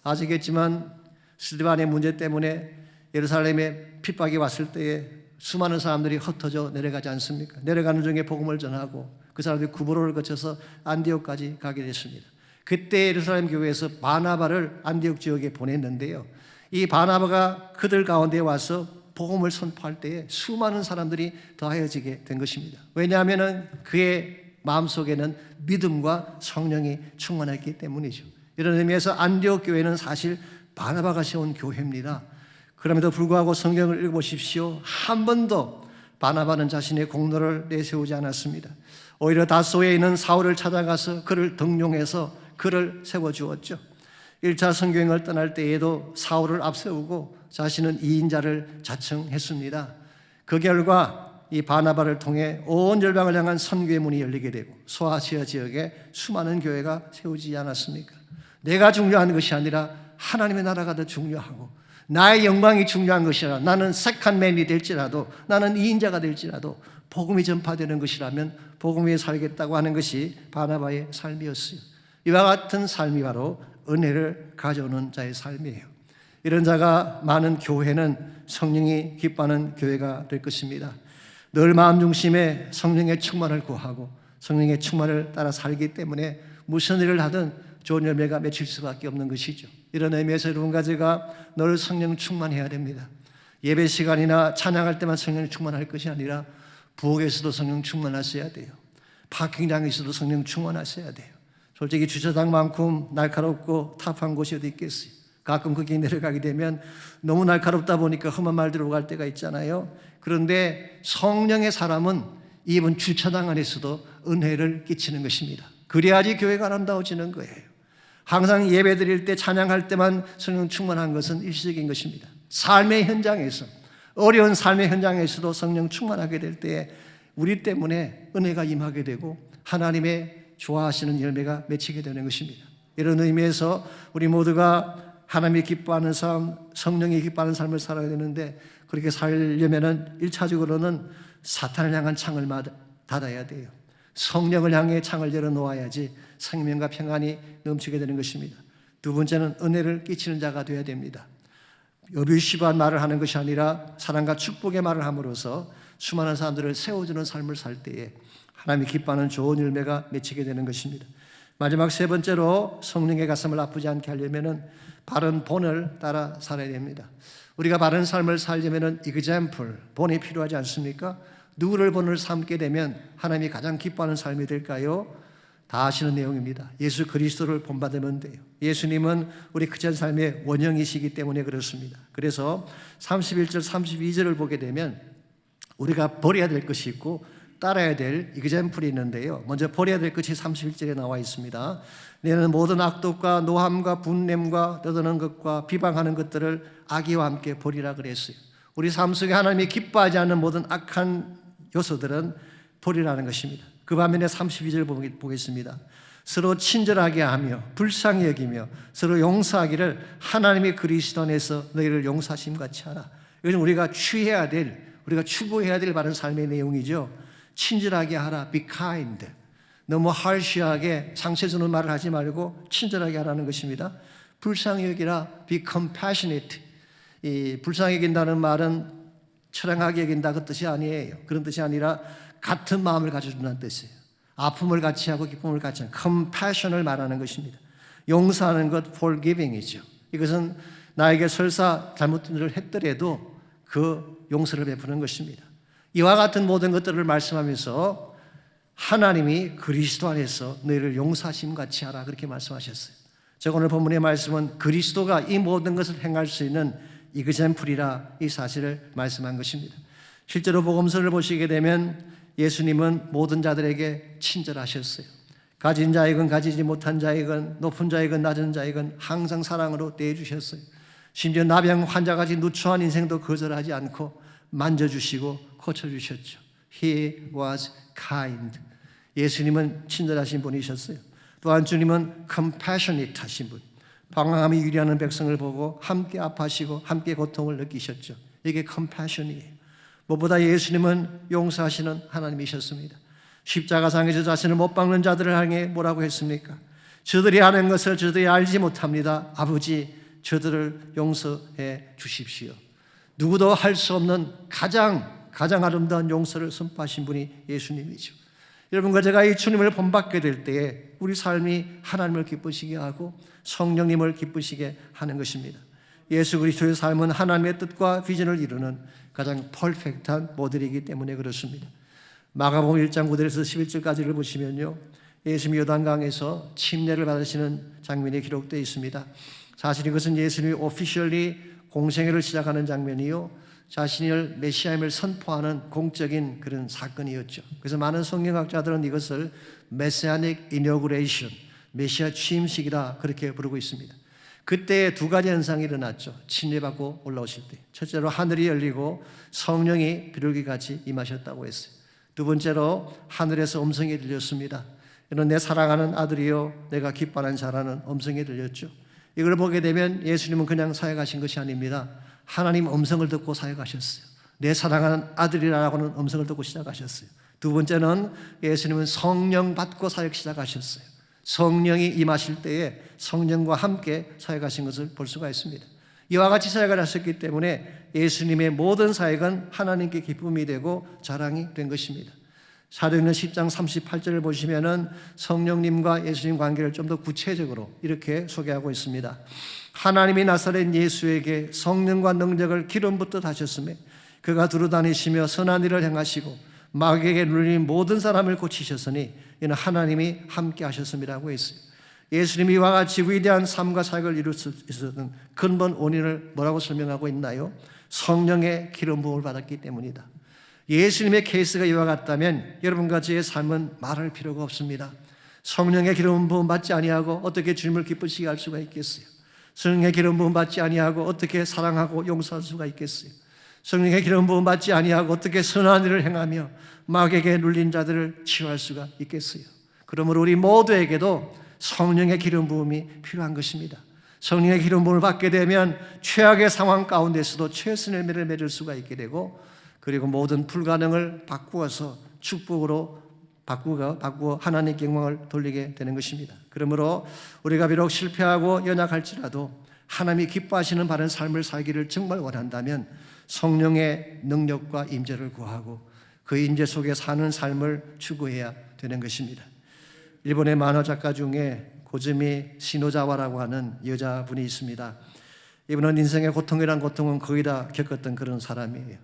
아시겠지만 스데반의 문제 때문에 예루살렘에 핍박이 왔을 때에 수많은 사람들이 흩어져 내려가지 않습니까? 내려가는 중에 복음을 전하고 그 사람들이 구브로를 거쳐서 안디옥까지 가게 됐습니다. 그때 예루살렘 교회에서 바나바를 안디옥 지역에 보냈는데요, 이 바나바가 그들 가운데 와서 복음을 선포할 때에 수많은 사람들이 더하여지게 된 것입니다. 왜냐하면 그의 마음속에는 믿음과 성령이 충만했기 때문이죠. 이런 의미에서 안디옥 교회는 사실 바나바가 세운 교회입니다. 그럼에도 불구하고 성경을 읽어보십시오. 한 번도 바나바는 자신의 공로를 내세우지 않았습니다. 오히려 다소에 있는 사울을 찾아가서 그를 등용해서 그를 세워주었죠. 1차 선교행을 떠날 때에도 사울을 앞세우고 자신은 2인자를 자청했습니다. 그 결과 이 바나바를 통해 온 열방을 향한 선교의 문이 열리게 되고 소아시아 지역에 수많은 교회가 세우지 않았습니까? 내가 중요한 것이 아니라 하나님의 나라가 더 중요하고 나의 영광이 중요한 것이라, 나는 세컨맨이 될지라도, 나는 2인자가 될지라도 복음이 전파되는 것이라면 복음 위에 살겠다고 하는 것이 바나바의 삶이었어요. 이와 같은 삶이 바로 은혜를 가져오는 자의 삶이에요. 이런 자가 많은 교회는 성령이 기뻐하는 교회가 될 것입니다. 늘 마음 중심에 성령의 충만을 구하고 성령의 충만을 따라 살기 때문에 무슨 일을 하든 좋은 열매가 맺힐 수밖에 없는 것이죠. 이런 의미에서 여러분과 제가 늘 성령 충만해야 됩니다. 예배 시간이나 찬양할 때만 성령 충만할 것이 아니라 부엌에서도 성령 충만하셔야 돼요. 파킹장에서도 성령 충만하셔야 돼요. 솔직히 주차장만큼 날카롭고 탑한 곳이 어디 있겠어요. 가끔 거기 내려가게 되면 너무 날카롭다 보니까 험한 말들로 갈 때가 있잖아요. 그런데 성령의 사람은 이번 주차장 안에서도 은혜를 끼치는 것입니다. 그래야지 교회가 아름다워지는 거예요. 항상 예배 드릴 때 찬양할 때만 성령 충만한 것은 일시적인 것입니다. 삶의 현장에서, 어려운 삶의 현장에서도 성령 충만하게 될 때에 우리 때문에 은혜가 임하게 되고 하나님의 좋아하시는 열매가 맺히게 되는 것입니다. 이런 의미에서 우리 모두가 하나님이 기뻐하는 삶, 성령이 기뻐하는 삶을 살아야 되는데, 그렇게 살려면은 1차적으로는 사탄을 향한 창을 닫아야 돼요. 성령을 향해 창을 열어놓아야지 생명과 평안이 넘치게 되는 것입니다. 두 번째는 은혜를 끼치는 자가 되어야 됩니다. 여비시반 말을 하는 것이 아니라 사랑과 축복의 말을 함으로써 수많은 사람들을 세워주는 삶을 살 때에 하나님이 기뻐하는 좋은 열매가 맺히게 되는 것입니다. 마지막 세 번째로 성령의 가슴을 아프지 않게 하려면 바른 본을 따라 살아야 됩니다. 우리가 바른 삶을 살려면 example, 본이 필요하지 않습니까? 누구를 본을 삼게 되면 하나님이 가장 기뻐하는 삶이 될까요? 다 아시는 내용입니다. 예수 그리스도를 본받으면 돼요. 예수님은 우리 크리스찬 삶의 원형이시기 때문에 그렇습니다. 그래서 31절, 32절을 보게 되면 우리가 버려야 될 것이 있고 따라야 될 example이 있는데요. 먼저 버려야 될 것이 31절에 나와 있습니다. 너는 모든 악독과 노함과 분냄과 떠드는 것과 비방하는 것들을 악의와 함께 버리라 그랬어요. 우리 삶 속에 하나님이 기뻐하지 않는 모든 악한 요소들은 버리라는 것입니다. 그 반면에 32절 보겠습니다. 서로 친절하게 하며 불쌍히 여기며 서로 용서하기를 하나님이 그리스도 안에서 너희를 용서하심 같이 하라. 이것은 우리가 취해야 될, 우리가 추구해야 될 바른 삶의 내용이죠. 친절하게 하라. Be kind. 너무 harsh하게 상처 주는 말을 하지 말고 친절하게 하라는 것입니다. 불쌍히 여기라. Be compassionate. 이 불쌍히 여긴다는 말은 처량하게 여긴다 그 뜻이 아니에요. 그런 뜻이 아니라 같은 마음을 가져준다는 뜻이에요. 아픔을 같이 하고 기쁨을 같이 하는 compassion을 말하는 것입니다. 용서하는 것 forgiving이죠. 이것은 나에게 설사 잘못된 일을 했더라도 그 용서를 베푸는 것입니다. 이와 같은 모든 것들을 말씀하면서 하나님이 그리스도 안에서 너희를 용서하심 같이 하라 그렇게 말씀하셨어요. 제가 오늘 본문의 말씀은 그리스도가 이 모든 것을 행할 수 있는 이그젠플이라 이 사실을 말씀한 것입니다. 실제로 복음서를 보시게 되면 예수님은 모든 자들에게 친절하셨어요. 가진 자이건 가지지 못한 자이건 높은 자이건 낮은 자이건 항상 사랑으로 대해주셨어요. 심지어 나병 환자같이 누추한 인생도 거절하지 않고 만져주시고 고쳐주셨죠. He was kind. 예수님은 친절하신 분이셨어요. 또한 주님은 compassionate 하신 분. 방황함이 유리하는 백성을 보고 함께 아파하시고 함께 고통을 느끼셨죠. 이게 compassion이에요. 무엇보다 예수님은 용서하시는 하나님이셨습니다. 십자가상에서 자신을 못 박는 자들을 향해 뭐라고 했습니까? 저들이 하는 것을 저들이 알지 못합니다. 아버지, 저들을 용서해 주십시오. 누구도 할 수 없는 가장 아름다운 용서를 선포하신 분이 예수님이죠. 여러분과 제가 이 주님을 본받게 될 때에 우리 삶이 하나님을 기쁘시게 하고 성령님을 기쁘시게 하는 것입니다. 예수 그리스도의 삶은 하나님의 뜻과 비전을 이루는 가장 퍼펙트한 모델이기 때문에 그렇습니다. 마가복음 1장 9절에서 11절까지를 보시면요, 예수님이 요단강에서 침례를 받으시는 장면이 기록되어 있습니다. 사실 이것은 예수님이 오피셜리 공생애를 시작하는 장면이요, 자신을 메시아임을 선포하는 공적인 그런 사건이었죠. 그래서 많은 성경학자들은 이것을 메시아닉 이너그레이션, 메시아 취임식이라 그렇게 부르고 있습니다. 그때 두 가지 현상이 일어났죠. 침례받고 올라오실 때. 첫째로 하늘이 열리고 성령이 비둘기같이 임하셨다고 했어요. 두 번째로 하늘에서 음성이 들렸습니다. 이는 내 사랑하는 아들이요 내가 기뻐하는 자라는 음성이 들렸죠. 이걸 보게 되면 예수님은 그냥 사역하신 것이 아닙니다. 하나님 음성을 듣고 사역하셨어요. 내 사랑하는 아들이라고는 음성을 듣고 시작하셨어요. 두 번째는 예수님은 성령 받고 사역 시작하셨어요. 성령이 임하실 때에 성령과 함께 사역하신 것을 볼 수가 있습니다. 이와 같이 사역을 하셨기 때문에 예수님의 모든 사역은 하나님께 기쁨이 되고 자랑이 된 것입니다. 사도행전 10장 38절을 보시면은 성령님과 예수님 관계를 좀 더 구체적으로 이렇게 소개하고 있습니다. 하나님이 나사렛 예수에게 성령과 능력을 기름 붓듯 하셨으며 그가 두루다니시며 선한 일을 행하시고 마귀에게 눌린 모든 사람을 고치셨으니 이는 하나님이 함께 하셨음이라고 했어요. 예수님이 이와 같이 위대한 삶과 사역을 이룰 수 있었던 근본 원인을 뭐라고 설명하고 있나요? 성령의 기름 부음을 받았기 때문이다. 예수님의 케이스가 이와 같다면 여러분과 저의 삶은 말할 필요가 없습니다. 성령의 기름 부음 받지 아니하고 어떻게 주님을 기쁘시게 할 수가 있겠어요? 성령의 기름 부음 받지 아니하고 어떻게 사랑하고 용서할 수가 있겠어요? 성령의 기름 부음 받지 아니하고 어떻게 선한 일을 행하며 마귀에게 눌린 자들을 치유할 수가 있겠어요? 그러므로 우리 모두에게도 성령의 기름 부음이 필요한 것입니다. 성령의 기름 부음을 받게 되면 최악의 상황 가운데서도 최선의 열매를 맺을 수가 있게 되고, 그리고 모든 불가능을 바꾸어서 축복으로 바꾸어 하나님께 영광을 돌리게 되는 것입니다. 그러므로 우리가 비록 실패하고 연약할지라도 하나님이 기뻐하시는 바른 삶을 살기를 정말 원한다면 성령의 능력과 임재를 구하고 그 임재 속에 사는 삶을 추구해야 되는 것입니다. 일본의 만화 작가 중에 고즈미 시노자와라고 하는 여자분이 있습니다. 이분은 인생의 고통이란 고통은 거의 다 겪었던 그런 사람이에요.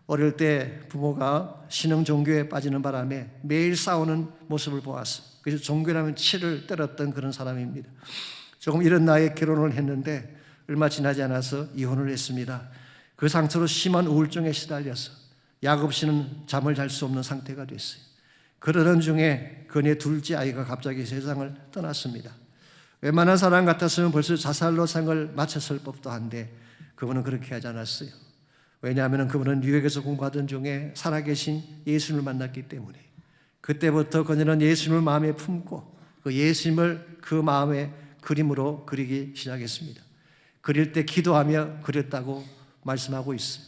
어릴 때 부모가 신흥 종교에 빠지는 바람에 매일 싸우는 모습을 보았어요. 그래서 종교라면 치를 때렸던 그런 사람입니다. 조금 이른 나이에 결혼을 했는데 얼마 지나지 않아서 이혼을 했습니다. 그 상태로 심한 우울증에 시달려서 약 없이는 잠을 잘 수 없는 상태가 됐어요. 그러던 중에 그녀의 둘째 아이가 갑자기 세상을 떠났습니다. 웬만한 사람 같았으면 벌써 자살로 생을 마쳤을 법도 한데 그분은 그렇게 하지 않았어요. 왜냐하면 그분은 뉴욕에서 공부하던 중에 살아계신 예수님을 만났기 때문에 그때부터 그녀는 예수님을 마음에 품고 그 그 예수님을 그 마음의 그림으로 그리기 시작했습니다. 그릴 때 기도하며 그렸다고 말씀하고 있어요.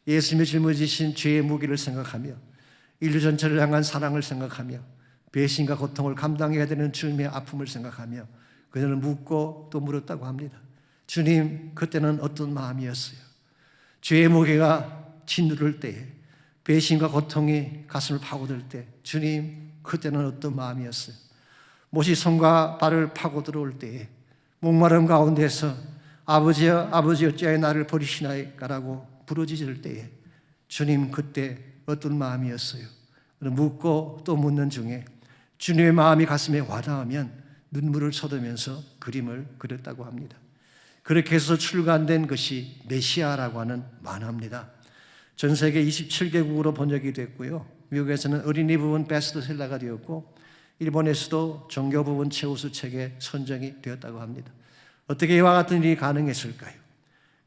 예수님이 짊어지신 죄의 무게를 생각하며 인류 전체를 향한 사랑을 생각하며 배신과 고통을 감당해야 되는 주님의 아픔을 생각하며 그녀는 묻고 또 물었다고 합니다. 주님, 그때는 어떤 마음이었어요? 죄의 무게가 짓누를 때에, 배신과 고통이 가슴을 파고들 때, 주님, 그때는 어떤 마음이었어요? 못이 손과 발을 파고 들어올 때에, 목마름 가운데서 아버지여, 아버지 어찌하여 나를 버리시나이까라고 부르짖을 때에, 주님, 그때 어떤 마음이었어요? 묻고 또 묻는 중에 주님의 마음이 가슴에 와닿으면 눈물을 쏟으면서 그림을 그렸다고 합니다. 그렇게 해서 출간된 것이 메시아라고 하는 만화입니다. 전 세계 27개국으로 번역이 됐고요. 미국에서는 어린이 부분 베스트셀러가 되었고 일본에서도 종교 부분 최우수 책에 선정이 되었다고 합니다. 어떻게 이와 같은 일이 가능했을까요?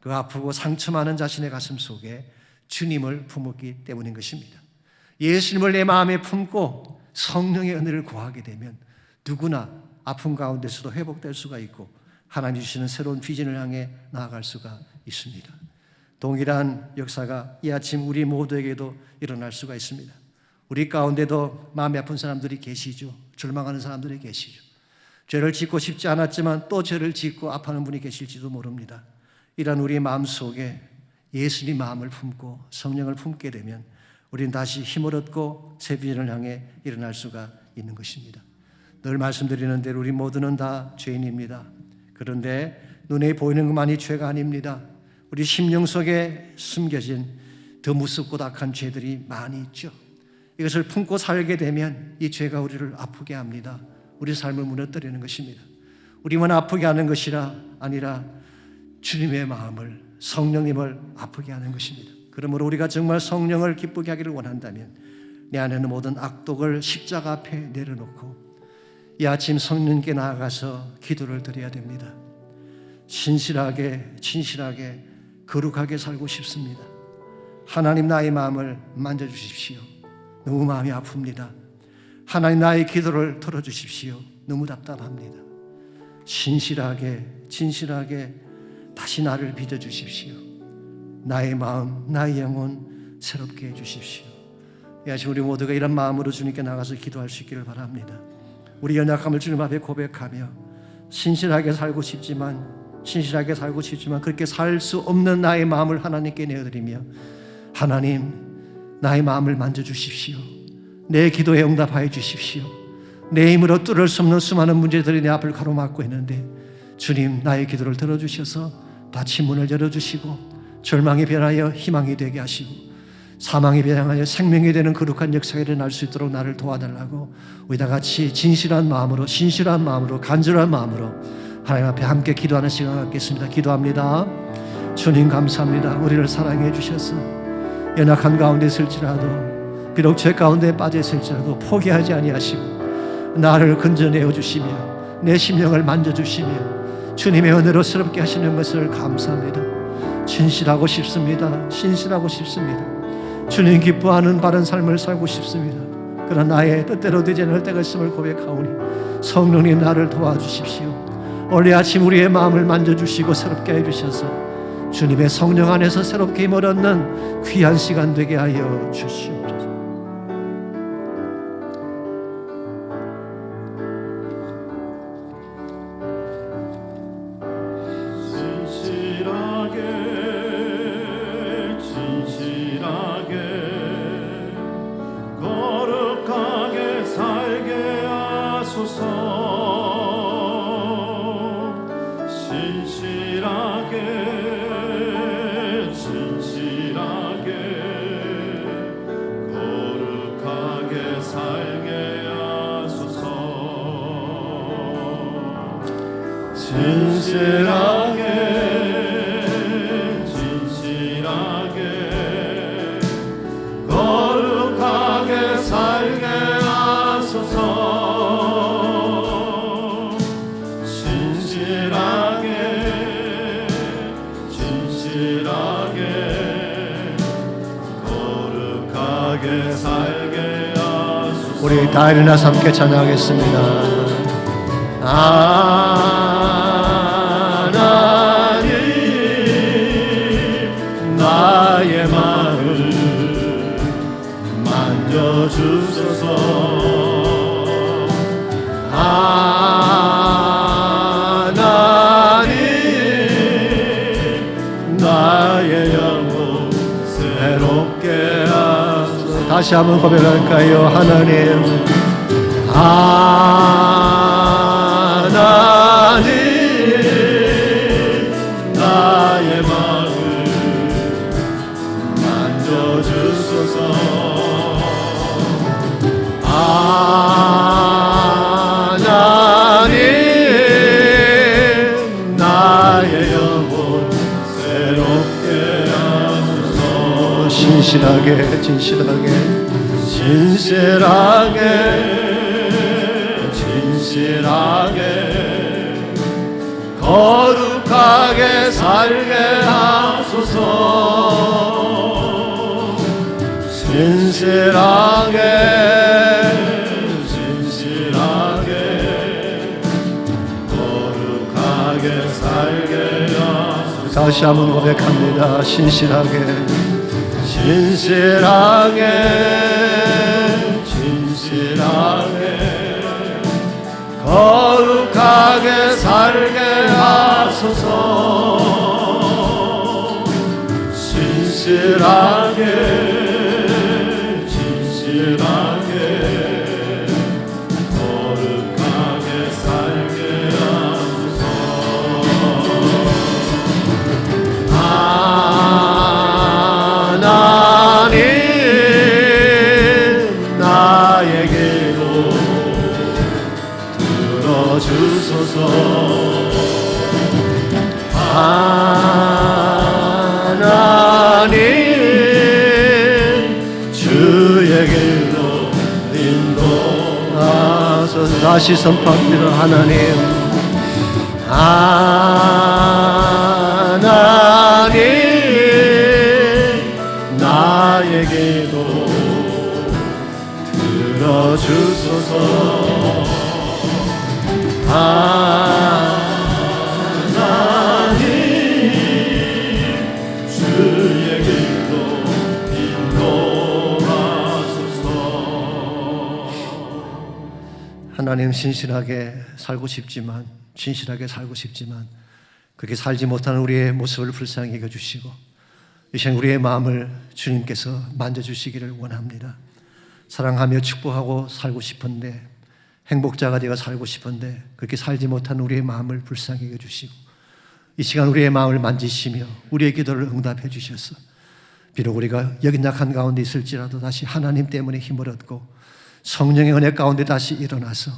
그 아프고 상처 많은 자신의 가슴 속에 주님을 품었기 때문인 것입니다. 예수님을 내 마음에 품고 성령의 은혜를 구하게 되면 누구나 아픔 가운데서도 회복될 수가 있고 하나님 주시는 새로운 비전을 향해 나아갈 수가 있습니다. 동일한 역사가 이 아침 우리 모두에게도 일어날 수가 있습니다. 우리 가운데도 마음이 아픈 사람들이 계시죠. 절망하는 사람들이 계시죠. 죄를 짓고 싶지 않았지만 또 죄를 짓고 아파하는 분이 계실지도 모릅니다. 이런 우리 마음 속에 예수님 마음을 품고 성령을 품게 되면 우리는 다시 힘을 얻고 새 비전을 향해 일어날 수가 있는 것입니다. 늘 말씀드리는 대로 우리 모두는 다 죄인입니다. 그런데 눈에 보이는 것만이 죄가 아닙니다. 우리 심령 속에 숨겨진 더 무섭고 악한 죄들이 많이 있죠. 이것을 품고 살게 되면 이 죄가 우리를 아프게 합니다. 우리 삶을 무너뜨리는 것입니다. 우리만 아프게 하는 것이라 아니라 주님의 마음을, 성령님을 아프게 하는 것입니다. 그러므로 우리가 정말 성령을 기쁘게 하기를 원한다면 내 안에 있는 모든 악독을 십자가 앞에 내려놓고 이 아침 성령께 나아가서 기도를 드려야 됩니다. 진실하게 거룩하게 살고 싶습니다. 하나님, 나의 마음을 만져주십시오. 너무 마음이 아픕니다. 하나님, 나의 기도를 들어주십시오. 너무 답답합니다. 진실하게 다시 나를 빚어주십시오. 나의 마음, 나의 영혼 새롭게 해주십시오. 이 아침 우리 모두가 이런 마음으로 주님께 나가서 기도할 수 있기를 바랍니다. 우리 연약함을 주님 앞에 고백하며 신실하게 살고 싶지만 그렇게 살 수 없는 나의 마음을 하나님께 내어드리며 하나님, 나의 마음을 만져주십시오. 내 기도에 응답하여 주십시오. 내 힘으로 뚫을 수 없는 수많은 문제들이 내 앞을 가로막고 있는데 주님, 나의 기도를 들어주셔서 닫힌 문을 열어주시고 절망이 변하여 희망이 되게 하시고 사망이 변하여 생명이 되는 거룩한 역사가 일어날 수 있도록 나를 도와달라고 우리 다 같이 진실한 마음으로 간절한 마음으로 하나님 앞에 함께 기도하는 시간 갖겠습니다. 기도합니다. 주님, 감사합니다. 우리를 사랑해 주셔서 연약한 가운데 있을지라도 비록 죄 가운데 빠져 있을지라도 포기하지 아니하시고 나를 건져내어 주시며 내 심령을 만져주시며 주님의 은혜로 새롭게 하시는 것을 감사합니다. 신실하고 싶습니다. 주님 기뻐하는 바른 삶을 살고 싶습니다. 그러나 나의 뜻대로 되지 않을 때가 있음을 고백하오니 성령님, 나를 도와주십시오. 오늘 아침 우리의 마음을 만져주시고 새롭게 해주셔서 주님의 성령 안에서 새롭게 힘을 얻는 귀한 시간 되게 하여 주시옵소서. 거룩하게 살게 하소서. 진실하게 거룩하게 살게 하소서. 진실하게 거룩하게 살게 하소서. 진실하게 거룩하게 살게 하소서. 우리 다 일어나서 함께 찬양하겠습니다. 하나님 나의 마음을 만져주소서. 하나님 나의 영혼 새롭게 하소서. 다시 한번 고백할까요? 하나님 나의 마음을 만져주소서. 하나님 나의 영혼 새롭게 하소서. 진실하게 거룩하게 살게 하소서. 진실하게 거룩하게 살게 하소서. 다시 한번 고백합니다. 진실하게 거룩하게 살게 하소서. 진실하게 거룩하게 살게 하소서. 하나님 나의 기도 들어주소서. 하나님 주의 길로 인도하소서. 다시 선포합니다. 하나님 나의 기도 들어주소서. 하나님 주의 길로 인도하소서. 하나님 진실하게 살고 싶지만 그렇게 살지 못하는 우리의 모습을 불쌍히 여겨주시고 이 시간 우리의 마음을 주님께서 만져주시기를 원합니다. 사랑하며 축복하고 살고 싶은데, 행복자가 되어 살고 싶은데 그렇게 살지 못한 우리의 마음을 불쌍히 여겨주시고 이 시간 우리의 마음을 만지시며 우리의 기도를 응답해 주셔서 비록 우리가 연약한 가운데 있을지라도 다시 하나님 때문에 힘을 얻고 성령의 은혜 가운데 다시 일어나서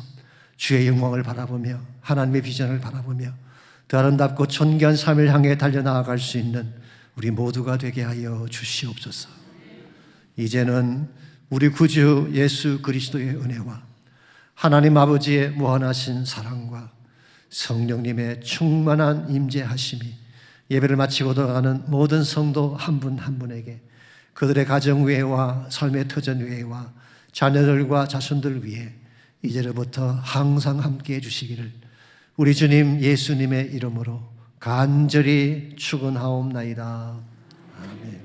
주의 영광을 바라보며 하나님의 비전을 바라보며 더 아름답고 존귀한 삶을 향해 달려나아갈 수 있는 우리 모두가 되게 하여 주시옵소서. 이제는 우리 구주 예수 그리스도의 은혜와 하나님 아버지의 무한하신 사랑과 성령님의 충만한 임재하심이 예배를 마치고 돌아가는 모든 성도 한 분 한 분에게 그들의 가정 위에와 삶의 터전 위에와 자녀들과 자손들 위에 이제로부터 항상 함께해 주시기를 우리 주님 예수님의 이름으로 간절히 축원하옵나이다.